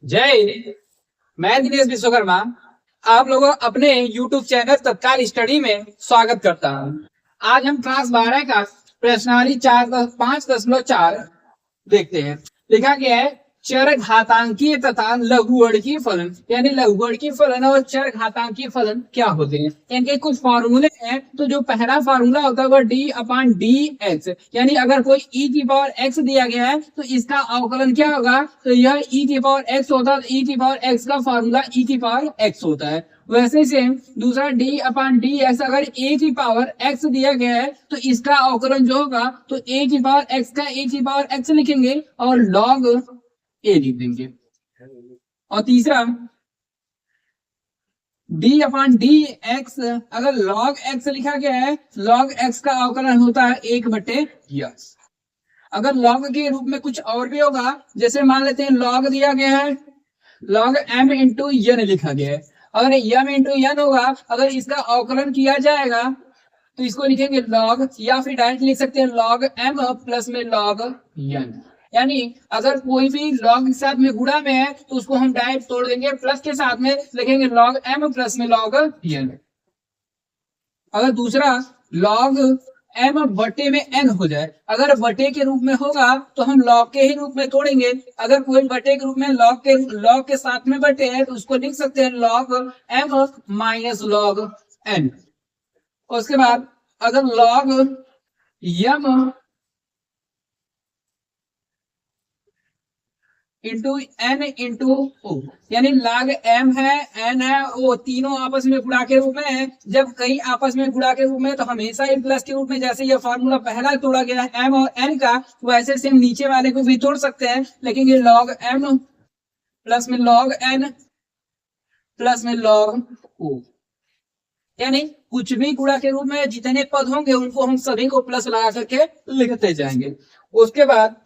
जय हिंद। मैं दिनेश विश्वकर्मा आप लोगों अपने YouTube चैनल तत्काल स्टडी में स्वागत करता हूँ। आज हम क्लास 12 का प्रश्नावली 5.4 देखते हैं। लिखा गया है चर घातांकीय तथा लघुगणकीय फलन, यानी लघुगणकीय फलन और चर घातांकीय फलन क्या होते हैं, इनके कुछ फार्मूले हैं। तो जो पहला फार्मूला होता है वह d/dx, यानी अगर कोई e की पावर x दिया गया है तो इसका अवकलन क्या होगा, तो यह e की पावर x होता है। e की पावर x का फार्मूला e की पावर x होता है। वैसे सेम दूसरा d/dx, अगर a की पावर x दिया गया है तो इसका अवकलन जो होगा तो a की पावर x का a की पावर x लिखेंगे और log a लिख देंगे। और तीसरा d/dx, अगर log x लिखा गया है, log x का अवकलन होता है 1/x। अगर log के रूप में कुछ और भी होगा, जैसे मान लेते हैं log दिया गया है, log m इंटू n लिखा गया है। अगर m इंटू n होगा, अगर इसका अवकलन किया जाएगा तो इसको लिखेंगे log, या फिर डायरेक्ट लिख सकते हैं log m प्लस में log n। यानी अगर कोई भी log के साथ में गुणा में है तो उसको हम डायरेक्ट तोड़ देंगे, प्लस के साथ में लिखेंगे log m प्लस में log n। अगर दूसरा log m बटे में n हो जाए, अगर बटे के रूप में होगा तो हम log के ही रूप में तोड़ेंगे। अगर कोई बटे के रूप में log के साथ में बटे है तो उसको लिख सकते हैं log m minus log n। उसके बाद अगर log m into n into o, यानी log m है, n है, o तीनों आपस में गुणा के रूप में है। जब कई आपस में गुणा के रूप में तो हमेशा ही प्लस के रूप में, जैसे ये फॉर्मूला पहला तोड़ा गया है m और n का, वैसे सेम नीचे वाले को भी तोड़ सकते हैं। लेकिन ये log m प्लस में log n प्लस में log o, यानी कुछ भी गुणा के रूप में जितने पद होंगे उनको हम सभी को प्लस लगा करके लिखते जाएंगे। उसके बाद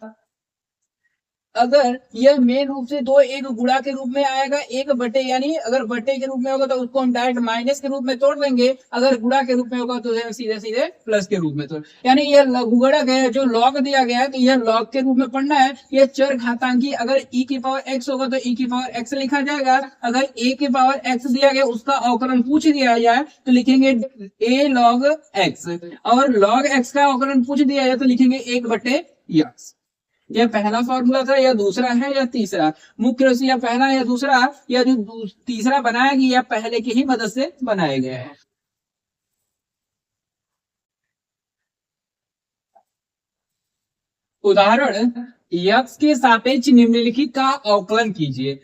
अगर यह मेन रूप से दो एक गुणा के रूप में आएगा, एक बटे, यानी अगर बटे के रूप में होगा तो उसको हम डायरेक्ट माइनस के रूप में तोड़ देंगे। अगर गुणा के रूप में होगा तो सीधे सीधे प्लस के रूप में तोड़, यानी यह लघुगणक है। जो log दिया गया है तो यह log के रूप में पढ़ना है। यह चर घातांकी, अगर e की पावर x होगा तो e की पावर x लिखा जाएगा। अगर a की पावर x दिया गया उसका अवकलन पूछ दिया जाए तो लिखेंगे a log x, और log x का अवकलन पूछ दिया जाए तो लिखेंगे 1/x। यह पहला फॉर्मूला था, या दूसरा है या तीसरा, मुख्य रूप से या पहला या दूसरा, या जो तीसरा बनाया गया या पहले की ही मदद से बनाया गया है। उदाहरण x के सापेक्ष निम्नलिखित का अवकलन कीजिए।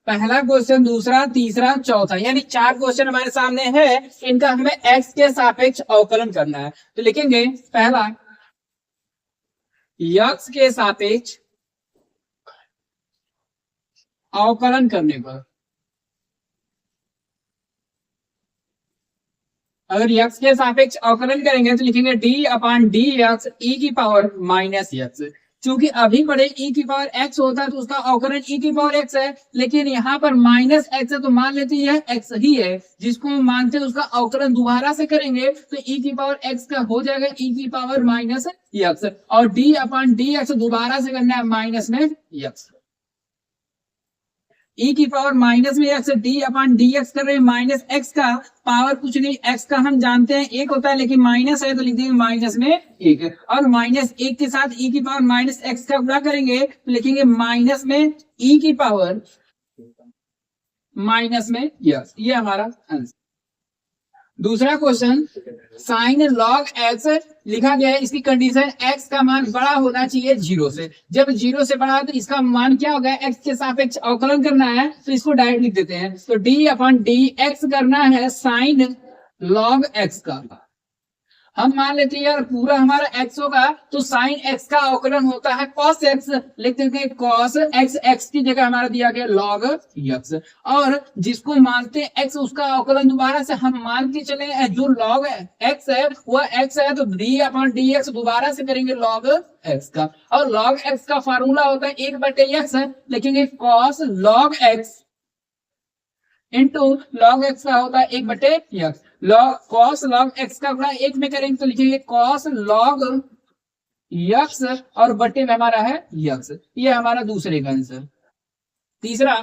पहला क्वेश्चन, दूसरा, तीसरा, चौथा, यानी 4 क्वेश्चन हमारे सामने है। इनका हमें x के सापेक्ष अवकलन करना है। तो लिखेंगे पहला x के सापेक्ष अवकलन करने पर, अगर x के सापेक्ष अवकलन करेंगे तो लिखेंगे d/dx e की पावर माइनस x। चूंकि अभी पढ़े e की पावर x होता है तो उसका अवकलन e की पावर x है, लेकिन यहाँ पर माइनस x है तो मान लेते हैं यह x ही है, जिसको हम मानते हैं उसका अवकलन दोबारा से करेंगे तो e की पावर x का हो जाएगा e की पावर माइनस x, और d/dx दोबारा से करना है माइनस में x। e की पावर माइनस में x, d/dx कर रहे हैं माइनस x का, पावर कुछ नहीं, x का हम जानते हैं 1 होता है, लेकिन माइनस है तो लिख देंगे माइनस में 1, और माइनस 1 के साथ e की पावर माइनस x का गुणा करेंगे तो लिखेंगे माइनस में e की पावर माइनस में x। ये हमारा आंसर। दूसरा क्वेश्चन, साइन log x लिखा गया है। इसकी कंडीशन x का मान बड़ा होना चाहिए 0 से। जब 0 से बड़ा है तो इसका मान क्या होगा, x के सापेक्ष अवकलन करना है तो इसको डायरेक्ट लिख देते हैं। तो d/dx करना है साइन log x का। हम मान लेते हैं यार पूरा हमारा x होगा तो साइन x का अवकलन होता है cos x, लिख देते हैं cos x, x की जगह हमारा दिया गया log x, और जिसको मानते हैं x उसका अवकलन दोबारा से हम मान के चले, जो log x है वह x है तो d/dx दोबारा से करेंगे log x का, और log x का फार्मूला होता है 1/x, लिखेंगे cos log x into log x का होता है 1/x। cos log x का गुणा 1 में करेंगे तो लिखेंगे cos log x, और बटे में हमारा है x। ये हमारा दूसरे का आंसर। तीसरा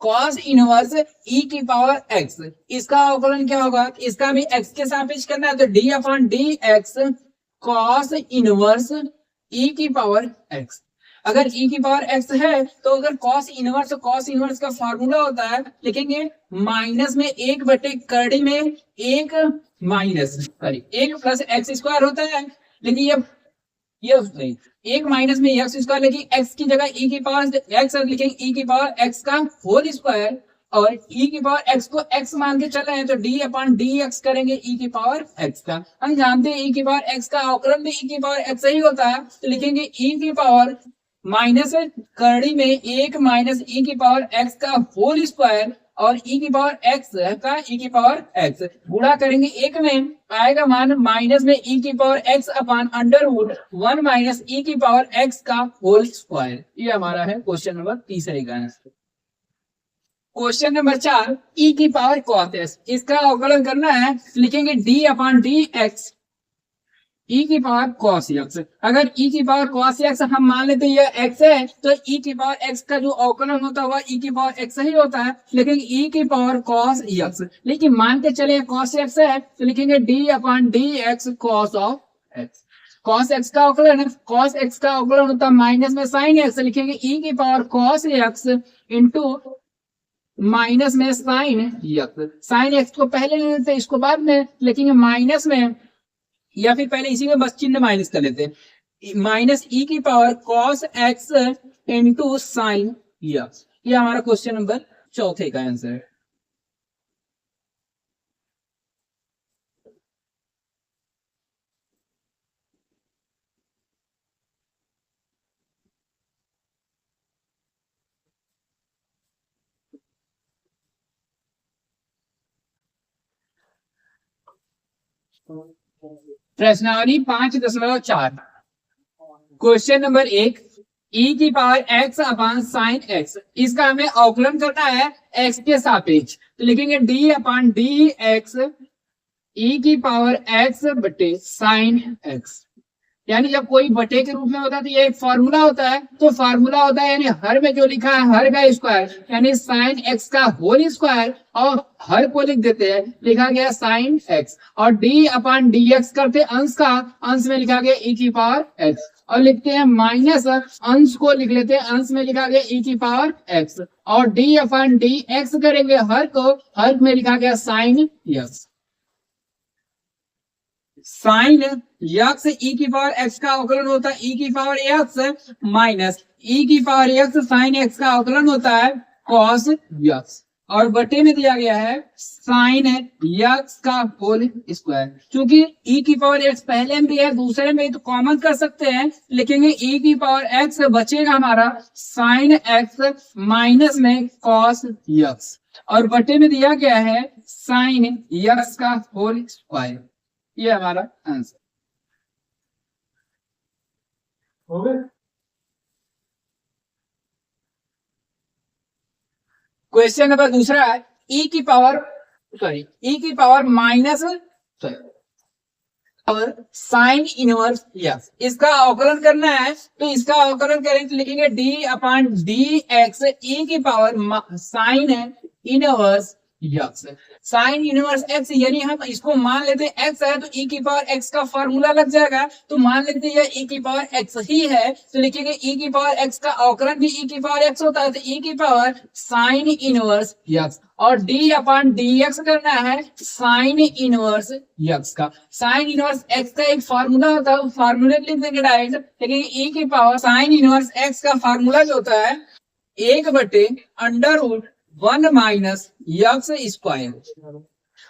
कॉस इनवर्स ई की पावर एक्स, इसका अवकलन क्या होगा, इसका भी एक्स के सापेक्ष करना है, तो D upon D x cos inverse ई की पावर एक्स। अगर ई की पावर एक्स है तो अगर कॉस इनवर्स का फॉर्मूला होता है, लिखेंगे माइनस में एक बटे करड़ी में एक माइनस सॉरी एक प्लस एक्स स्क्वायर होता है, लेकिन ये नहीं, एक माइनस में एक्स स्क्वायर, लेकिन एक्स की जगह ई की पावर एक्स लिखेंगे, ई की पावर एक्स का होल स्क्वायर, और ई की पावर एक्स को एक्स मान के चले हैं तो डी अपॉन डी एक्स करेंगे ई की पावर एक्स का। हम जानते हैं ई की पावर एक्स का अवकलन भी ई की पावर एक्स ही होता है, तो लिखेंगे ई की पावर माइनस करड़ी में एक माइनस ई की पावर एक्स का होल स्क्वायर और ई की पावर एक्स का ई की पावर एक्स गुणा करेंगे एक में, आएगा मान माइनस में ई की power X upon under root one minus E की पावर एक्स का होल स्क्वायर। ये हमारा है क्वेश्चन नंबर तीसरे का आंसर। क्वेश्चन नंबर 4 ई की पावर कॉस एक्स, इसका अवकलन करना है, लिखेंगे डी अपॉन डी एक्स ई की पावर कॉस एक्स। अगर ई की पावर कॉस एक्स हम मान लेते हैं ये एक्स है, तो ई की पावर एक्स का जो अवकलन होता है वह ई की पावर एक्स ही होता है, लेकिन ई की पावर कॉस एक्स, लेकिन मान के चले कॉस एक्स है तो लिखेंगे d upon D x cos of x. Cos x का अवकलन है, कॉस एक्स का अवकलन होता है माइनस में साइन एक्स, लिखेंगे ई की power cos x into minus में साइन एक्स। साइन एक्स को पहले ले लेते हैं, इसको बाद में लिखेंगे माइनस में, या फिर पहले इसी में बस चिन्ह माइनस कर लेते हैं, माइनस ई की power cos x into sine x. ये हमारा क्वेश्चन नंबर चौथे का आंसर है। प्रश्नावली 5.4 क्वेश्चन नंबर 1 ई की power X upon sine x, इसका हमें अवकलन करना है एक्स के सापेक्ष, तो लिखेंगे डी अपॉन डी एक्स ई की पावर एक्स बटे साइन एक्स। यानी जब कोई बटे के रूप में होता है तो ये एक फॉर्मूला होता है, तो फॉर्मूला होता है यानी हर में जो लिखा है हर का स्क्वायर यानी साइन एक्स का होल स्क्वायर, और हर को लिख देते हैं, लिखा गया साइन एक्स, और डी अपॉन डी एक्स करते अंश का, अंश में लिखा गया ई की पावर एक्स, और लिखते हैं माइनस अंश को लिख लेते हैं, अंश में लिखा गया ई की पावर एक्स, और डी अपॉन डी एक्स करेंगे हर को, हर में लिखा गया साइन एक्स। साइन एक्स ई की पावर एक्स का अवकलन होता है ई की पावर एक्स माइनस ई की पावर एक्स साइन एक्स का अवकलन होता है कॉस एक्स, और बटे में दिया गया है साइन एक्स का होल स्क्वायर। क्योंकि ई की पावर एक्स पहले में भी है दूसरे में तो कॉमन कर सकते हैं, लिखेंगे ई की पावर एक्स बचेगा हमारा साइन एक्स माइनस में कॉस एक्स, और बटे में दिया गया है साइन एक्स का होल स्क्वायर। ये हमारा आंसर हो गया। क्वेश्चन नंबर दूसरा है ई की पावर माइनस और साइन इनवर्स एक्स, इसका अवकलन करना है, तो इसका अवकलन करें तो लिखेंगे डी अपॉन डी एक्स ई की power sine inverse x. Sign inverse x यानी हम इसको मान लेते हैं एक्स है तो ई की पावर एक्स का फॉर्मूला लग जाएगा, तो मान लेते हैं ई की पावर एक्स ही है, तो लिखेंगे ई की पावर एक्स का अवकलन भी ई की पावर एक्स होता है, तो ई की पावर साइन इनवर्स एक्स, और डी अपॉन डी एक्स करना है साइन इनवर्स एक्स का। साइन इनवर्स एक्स का एक फार्मूला होता है, फार्मूले लिख देंगे डायरेक्ट, लेकिन ई की पावर साइन इनवर्स एक्स का फार्मूला जो होता है एक बटे under root one minus x square,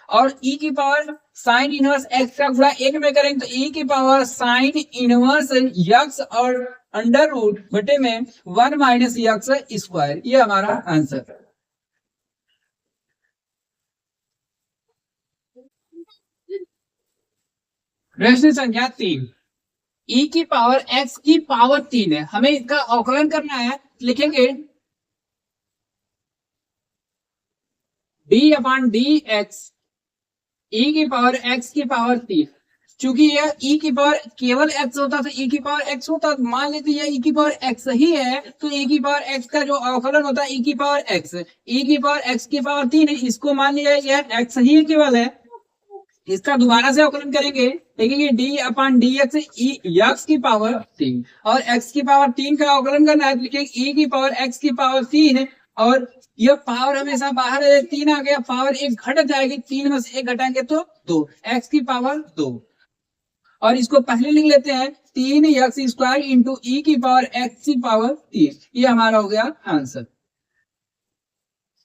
और ई की पावर साइन इनवर्स एक्स का गुणा एक में करेंगे तो ई की पावर साइन इनवर्स एक्स और अंडर रूट बटे में वन माइनस एक्स स्क्वायर। ये हमारा आंसर है। प्रश्न संख्या 3 ई की पावर एक्स की पावर 3 है, हमें इसका अवकलन करना है, लिखेंगे डी अपॉन डी एक्स ई की पावर एक्स की पावर 3, चूंकि यह e की पावर केवल x होता तो e की पावर x होता, तो मान लेते हैं e की पावर x ही है, तो e की पावर x का जो अवकलन होता है e की पावर x की पावर 3 है, इसको मान लिया यह x ही केवल है। इसका दोबारा से अवकलन करेंगे, देखेंगे D upon D x x की पावर 3 और x की पावर 3 का अवकलन करना है, तो लिखेंगे e की पावर x की पावर 3 और यह पावर हमेशा बाहर है, 3 आ गया, पावर एक घट जाएगी, 3 में से एक घटाएंगे तो 2, x की पावर 2 और इसको पहले लिख लेते हैं 3x² इंटू ई की पावर x की पावर 3। ये हमारा हो गया answer.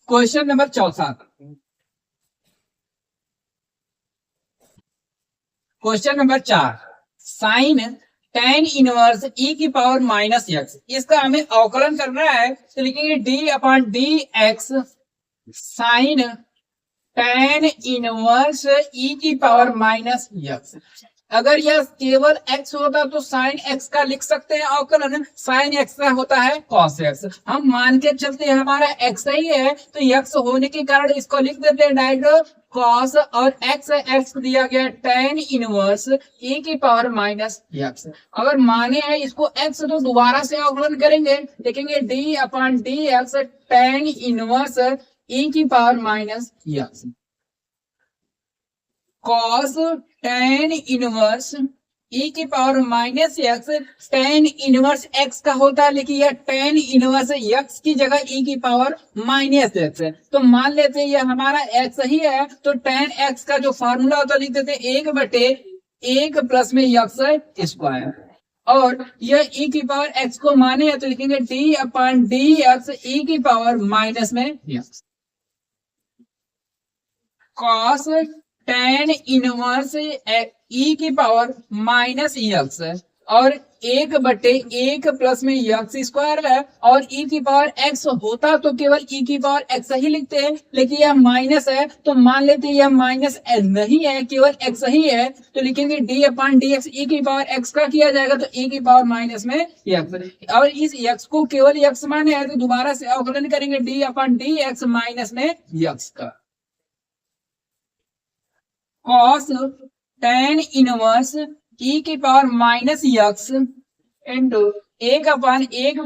Question number 4। Question number 4, sine tan inverse e की पावर माइनस x, इसका हमें अवकलन करना है, तो लिखेंगे d upon D x sine tan inverse e की पावर माइनस x। अगर यह केवल x होता तो साइन x का लिख सकते हैं अवकलन, साइन x का होता है cos x। हम मान के चलते हैं हमारा x ही है, तो x होने के कारण इसको लिख देते हैं डायरेक्ट cos और x दिया गया tan इनवर्स e की पावर माइनस x। अगर माने हैं इसको x तो दोबारा से अवकलन करेंगे, देखेंगे d upon D x tan inverse e की power minus x cos tan inverse e की power minus x, tan inverse x का होता है, लेकिन यह tan इनवर्स x की जगह e की पावर माइनस x है, तो मान लेते हैं यह हमारा x ही है, तो tan x का जो फॉर्मूला होता है लिख देते हैं 1/1 प्लस में x² और यह e की पावर x को माने है, तो लिखेंगे d upon D X e की पावर माइनस में x cos tan inverse e की पावर माइनस x और 1/1 प्लस में x² है और e की पावर x होता तो केवल e की पावर x ही लिखते हैं, लेकिन यह माइनस है तो मान लेते हैं यह माइनस नहीं है, केवल x ही है, तो लिखेंगे d upon D X e की पावर x का किया जाएगा तो e की पावर माइनस में x और इस x को केवल x माने है, तो दोबारा से अवकलन करेंगे d upon D x minus में x का cos tan इनवर्स e की power minus x into 1/1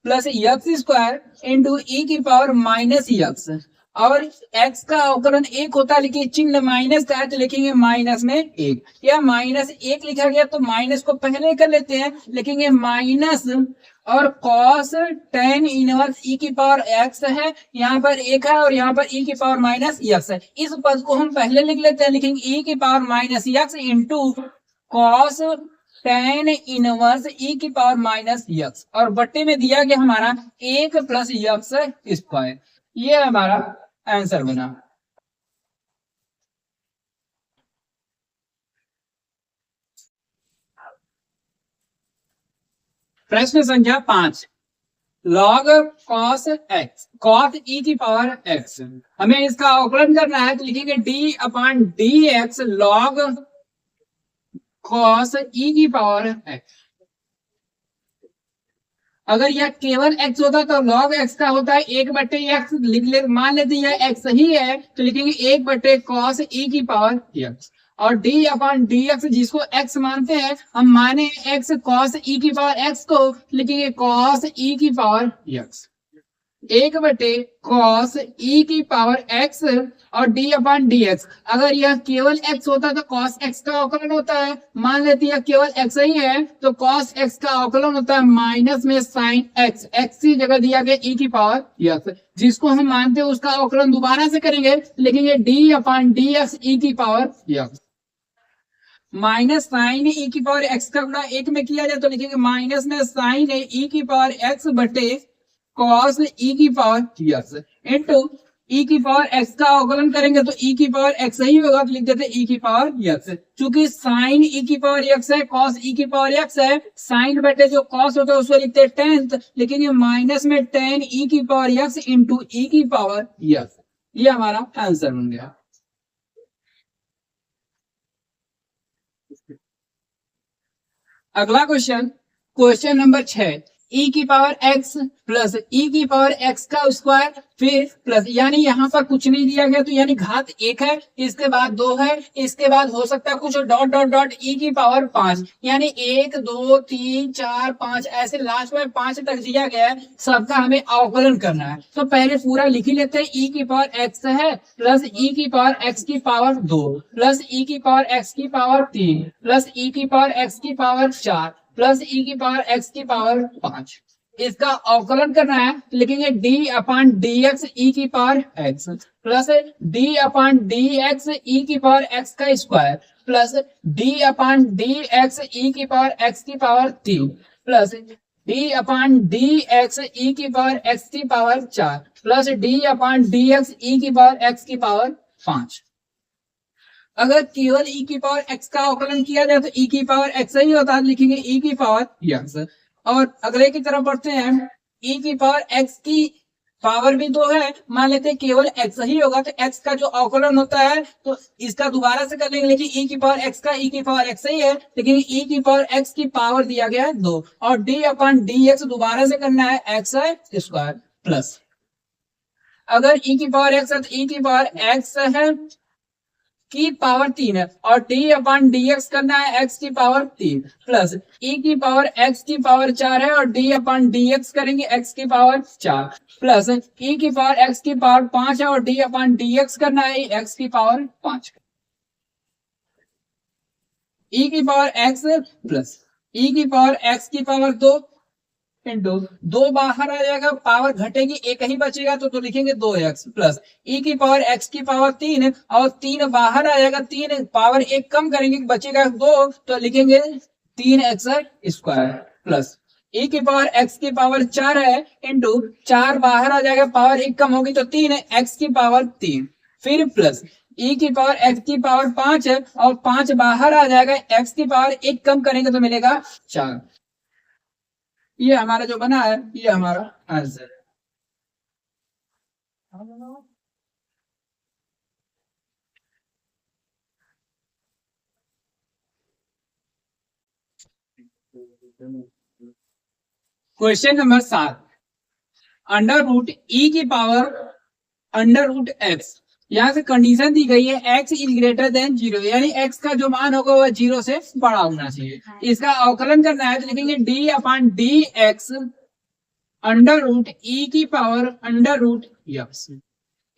plus x² into e की पावर माइनस x और x का अवकलन 1 होता है, लेकिन चिन्ह माइनस का है तो लिखेंगे माइनस में 1। यह -1 लिखा गया तो माइनस को पहले कर लेते हैं, लिखेंगे माइनस और cos tan इनवर्स e की पावर x है, यहाँ पर 1 है और यहाँ पर e की पावर माइनस x है, इस पद को हम पहले लिख लेते हैं, लिखेंगे e की power minus x into cos tan inverse e की पावर माइनस x और बट्टे में दिया गया हमारा 1 प्लस x²। ये हमारा आंसर बना। प्रश्न संख्या 5, log cos x cos e की पावर x, हमें इसका अवकलन करना है, तो लिखेंगे d upon D x log cos e की पावर x। अगर यह केवल x होता तो log x का होता है 1/x, लिख ले मान लेते हैं यह x ही है, तो लिखेंगे 1/cos e की पावर x और d अपॉन डी एक्स जिसको x मानते हैं, हम माने x cos e की पावर x को लिखेंगे cos e की पावर x 1/cos e की पावर x और d अपॉन डी एक्स। अगर यह केवल x होता तो cos x का अवकलन होता है, मान लेते हैं केवल x ही है तो cos x का अवकलन होता है माइनस में sin x, x की जगह दिया गया e की पावर x, जिसको हम मानते हैं उसका अवकलन दोबारा से करेंगे, लिखेंगे d upon D X e की power x minus sine e की पावर x का गुणा 1 में किया जाए तो लिखेंगे माइनस में साइन e की पावर x बटे cos e की पावर x इंटू e की पावर x का अवकलन करेंगे तो e की पावर x ही होगा, तो लिख देते e की पावर x। चूंकि साइन e की पावर x है, cos e की पावर x है, साइन बटे जो cos होता है उसको लिखते हैं tan, लेकिन ये माइनस में tan e की पावर x इंटू e की पावर x। ये हमारा आंसर बन गया। अगला क्वेश्चन, क्वेश्चन नंबर 6, ई की पावर एक्स प्लस ई की पावर एक्स का स्क्वायर फिर प्लस, यानी यहाँ पर कुछ नहीं दिया गया तो यानी घात एक है, इसके बाद दो है, इसके बाद हो सकता है कुछ डॉट डॉट डॉट ई की पावर 5, यानी 1 2 3 4 5 ऐसे लास्ट में 5 तक दिया गया है, सबका हमें अवकलन करना है। तो पहले पूरा लिख ही लेते हैं। ई की पावर एक्स है प्लस ई की पावर एक्स की पावर 2 प्लस ई की पावर एक्स की पावर 3 प्लस ई की पावर एक्स की पावर 4 प्लस ई की पावर एक्स की पावर 5। इसका अवकलन करना है, लिखेंगे डी अपान डी एक्स ई की power x plus D upon D x ई की पावर एक्स का square plus D upon D x ई की पावर एक्स की power 3 plus D upon D x ई की पावर एक्स की power 4 plus D upon D x ई की power x की power 5। अगर केवल ई की पावर एक्स का अवकलन किया जाए तो ई की पावर एक्स ही होता है, लिखेंगे ई की पावर एक्स। और अगले की तरफ बढ़ते हैं, ई की पावर एक्स की पावर भी 2 है, मान लेते हैं केवल एक्स ही होगा तो एक्स का जो अवकलन होता है तो इसका दोबारा से कर लेंगे, लेकिन ई की पावर एक्स का ई की पावर एक्स ही है, लेकिन ई की पावर एक्स की पावर दिया गया है 2 और डी अपान डी एक्स दोबारा से करना है एक्स स्क्वायर प्लस, अगर ई की पावर एक्स है तो ई की पावर एक्स है की पावर 3 है और डी अपान डी एक्स करना है एक्स की पावर 3 प्लस ई की पावर एक्स की पावर 4 है और डी अपान डी एक्स करेंगे एक्स की पावर 4 प्लस ई की पावर एक्स की पावर 5 है और डी अपान डी एक्स करना है एक्स की पावर 5। ई की पावर एक्स प्लस ई की पावर एक्स की पावर 2 इंटू 2 बाहर आ जाएगा, पावर घटेगी एक ही बचेगा तो लिखेंगे 2x प्लस ई की पावर x की पावर 3 और 3 बाहर आ जाएगा, 3 पावर 1 कम करेंगे बचेगा 2 तो लिखेंगे 3x स्क्वायर प्लस ई की पावर x की पावर 4 है इंटू 4 बाहर आ जाएगा, पावर 1 कम होगी तो 3x की पावर 3 फिर प्लस ई की पावर x की पावर 5 है और 5 बाहर आ जाएगा, x की पावर 1 कम करेंगे तो मिलेगा 4। ये हमारा जो बना है ये हमारा आंसर है। क्वेश्चन नंबर 7, अंडर रूट ई की पावर अंडर रूट एक्स, यहाँ से कंडीशन दी गई है x इज ग्रेटर देन 0, यानी x का जो मान होगा वह 0 से बड़ा होना चाहिए। इसका अवकलन करना है तो लिखेंगे D upon D X under root ई की पावर अंडर रूट एक्स,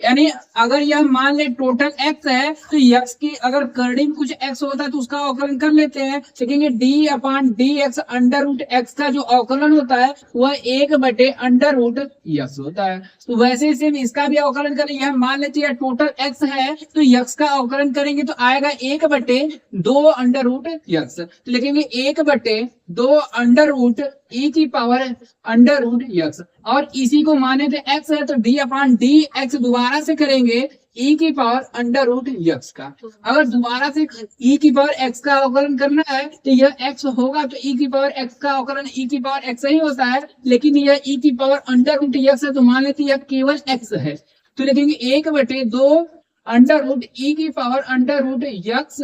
यानी अगर यह मान ले टोटल x है तो x की अगर करड़ी में कुछ x होता है तो उसका अवकलन कर लेते हैं, लिखेंगे D upon D X under root X का जो अवकलन होता है वह 1 बटे अंडर रूट एक्स होता है। तो वैसे ही सेम इसका भी अवकलन करें, यह मान लेते हैं टोटल x है तो x का अवकलन करेंगे तो आएगा 1 बटे 2 अंडर रूट एक्स, तो लिखेंगे 1 बटे 2 अंडर रूट ई की पावर अंडर रूट एक्स और इसी को माने थे x है तो डी अपान डी एक्स दोबारा से करेंगे ई की पावर अंडर रूट एक्स का। अगर दोबारा से ई की पावर एक्स का अवकलन करना है तो यह x होगा तो ई की पावर एक्स का अवकलन ई की पावर एक्स ही होता है, लेकिन यह ई की पावर अंडर रूट एक्स है तो मान लेते यह केवल x है तो लिखेंगे 1 बटे 2 अंडर रूट ई की पावर अंडर रूट एक्स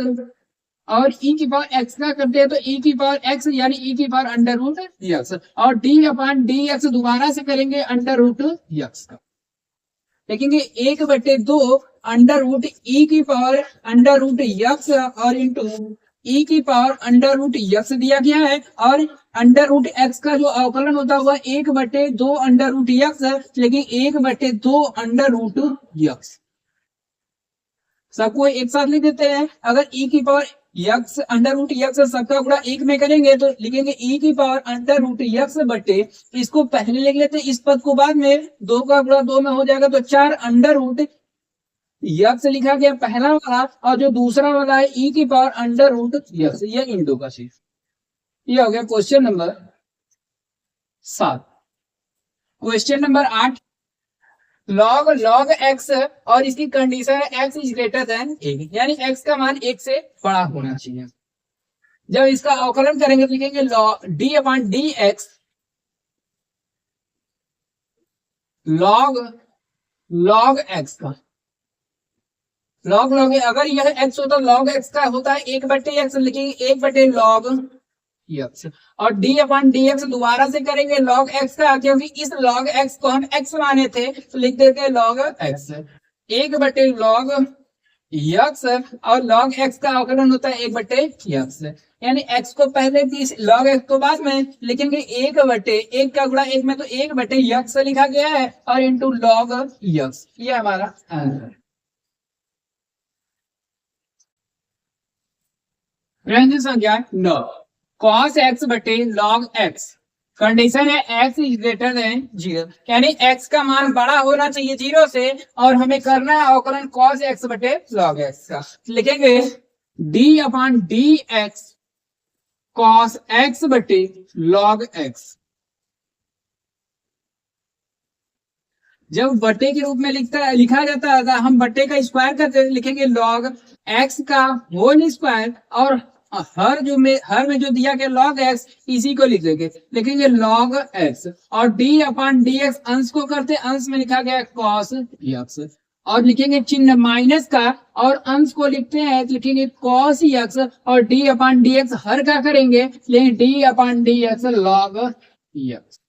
और ई की पावर एक्स का करते हैं तो ई की पावर एक्स यानी ई की पावर अंडर रूट एक्स और डी अपान डी एक्स दोबारा से करेंगे अंडर रूट एक्स का, लिखेंगे 1 बटे 2 अंडर रूट ई की पावर अंडर रूट एक्स और इंटू ई की पावर अंडर रूट एक्स दिया गया है और अंडर रूट एक्स का जो अवकलन होता है वह 1 बटे 2 अंडर रूट एक्स, लेकिन 1 बटे 2 अंडर रूट एक्स सबको एक साथ लिख देते हैं। अगर ई की power X under root X सबका गुणा 1 में करेंगे तो लिखेंगे ई की पावर अंडर रूट एक्स बटे, इसको पहले लिख लेते हैं इस पद को बाद में, 2 का गुणा 2 में हो जाएगा तो 4 अंडर रूट एक्स लिखा गया पहला वाला और जो दूसरा वाला है ई की पावर अंडर रूट एक्स, ये इन दो का चीज। ये हो गया question number 7। Question number 8, log log x और इसकी कंडीशन है एक्स इज ग्रेटर देन 1, यानी एक्स का मान 1 से बड़ा होना चाहिए। जब इसका अवकलन करेंगे तो लिखेंगे D upon D X log log X का लॉग अगर यह एक्स होता लॉग एक्स का होता है 1 बटे एक्स, लिखेंगे 1 बटे लॉग यक्स, और डी अपॉन डी एक्स दोबारा से करेंगे लॉग एक्स का, क्योंकि इस लॉग एक्स को हम एक्स माने थे तो लिख देते हैं लॉग एक्स, एक बटे लॉग यक्स, और लॉग एक्स का अवकलन होता है एक बटे यक्स, यानी एक्स को पहले लॉग एक्स को बाद में लिखेंगे एक बटे एक का गुणा एक में, तो एक बटे यक्स लिखा गया है और इंटू लॉग यक्स, ये हमारा आंसर। व्यंजक संख्या 9, cos x बटे log x, कंडीशन है x इज ग्रेटर देन 0, यानी x का मान बड़ा होना चाहिए 0 से, और हमें करना है अवकलन cos x बटे log x का, लिखेंगे d upon D x cos x बटे log x। जब बटे के रूप में लिखा जाता है, हम बटे का स्क्वायर करते लिखेंगे log x का होल स्क्वायर, और हर में जो दिया गया log x इसी को लिखेंगे log x, और d अपॉन डी एक्स अंश को करते अंश में लिखा गया cos x, और लिखेंगे चिन्ह माइनस का, और अंश को लिखते हैं तो लिखेंगे cos x, और d अपॉन डी एक्स हर का करेंगे लेकिन d upon D x log x।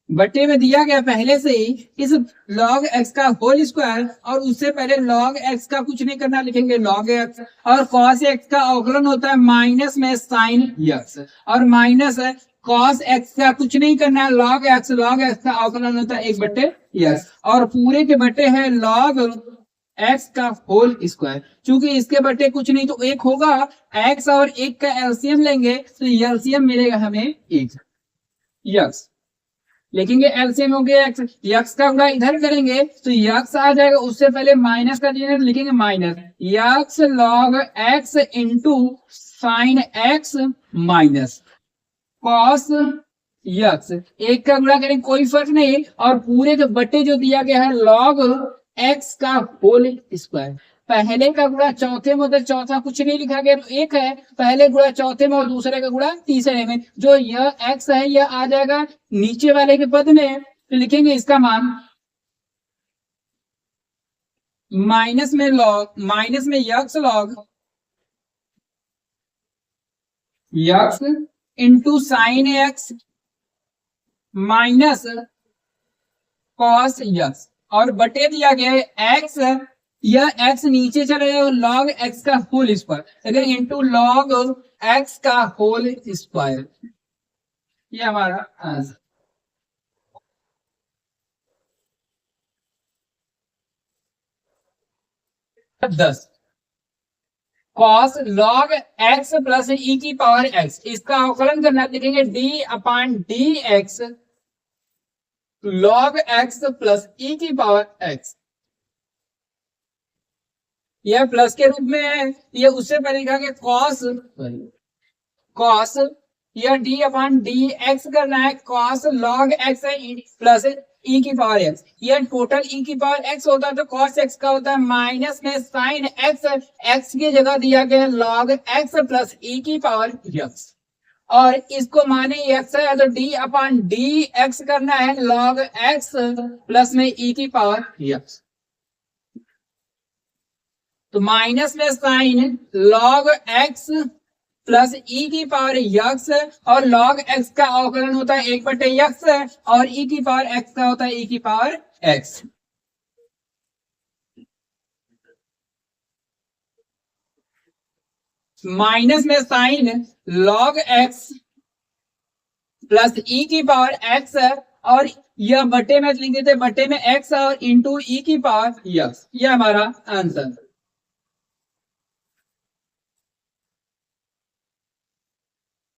बटे में दिया गया पहले से ही इस log x का होल स्क्वायर, और उससे पहले log x का कुछ नहीं करना, लिखेंगे log x, और cos x का अवकलन होता है माइनस में sin x, और माइनस है cos x का कुछ नहीं करना है log x का अवकलन होता है एक बटे x, और पूरे के बटे है log x का होल स्क्वायर, चूंकि इसके बटे कुछ नहीं तो एक होगा, x और एक का एलसीएम लेंगे तो एलसीएम मिलेगा हमें एक, x लिखेंगे एलसीएम हो गया एक्स, यक्स का गुणा इधर करेंगे तो यक्स आ जाएगा, उससे पहले माइनस का चिन्ह लिखेंगे minus, x log x into sine x minus cos x, एक का गुणा करेंगे कोई फर्क नहीं, और पूरे के बटे जो दिया गया है लॉग एक्स का होल स्क्वायर, पहले का गुणा चौथे में, उधर चौथा कुछ नहीं लिखा गया तो एक है, पहले गुणा चौथे में और दूसरे का गुणा तीसरे में, जो यह x है यह आ जाएगा नीचे वाले के पद में, तो लिखेंगे इसका मान माइनस में x log x into sine x minus cos x, और बटे दिया गया है एक्स, यह x नीचे चला जाएगा log x का होल स्क्वायर, अगर इंटू log x का होल स्क्वायर, ये हमारा answer. 10 cos log x plus e की पावर x, इसका अवकलन करना, लिखेंगे d upon D x log x plus e की पावर x, यह प्लस के रूप में है, ये उससे पहले लिखा गया कॉस यह d अपॉन डी एक्स करना है, कॉस log x है प्लस e की पावर x, यह टोटल e की पावर x होता है तो cos x का होता है माइनस में sin x की जगह दिया गया log x प्लस e की पावर x, और इसको माने x है तो d अपॉन डी एक्स करना है log x प्लस में e की पावर x, तो माइनस में sine log x plus e की पावर x, और log x का अवकलन होता है एक बटे x, और e की पावर x का होता है e की पावर x। माइनस में sine log x plus e की पावर x, और यह बटे में लिख देते बटे में x और इंटू e की पावर x, यह हमारा आंसर।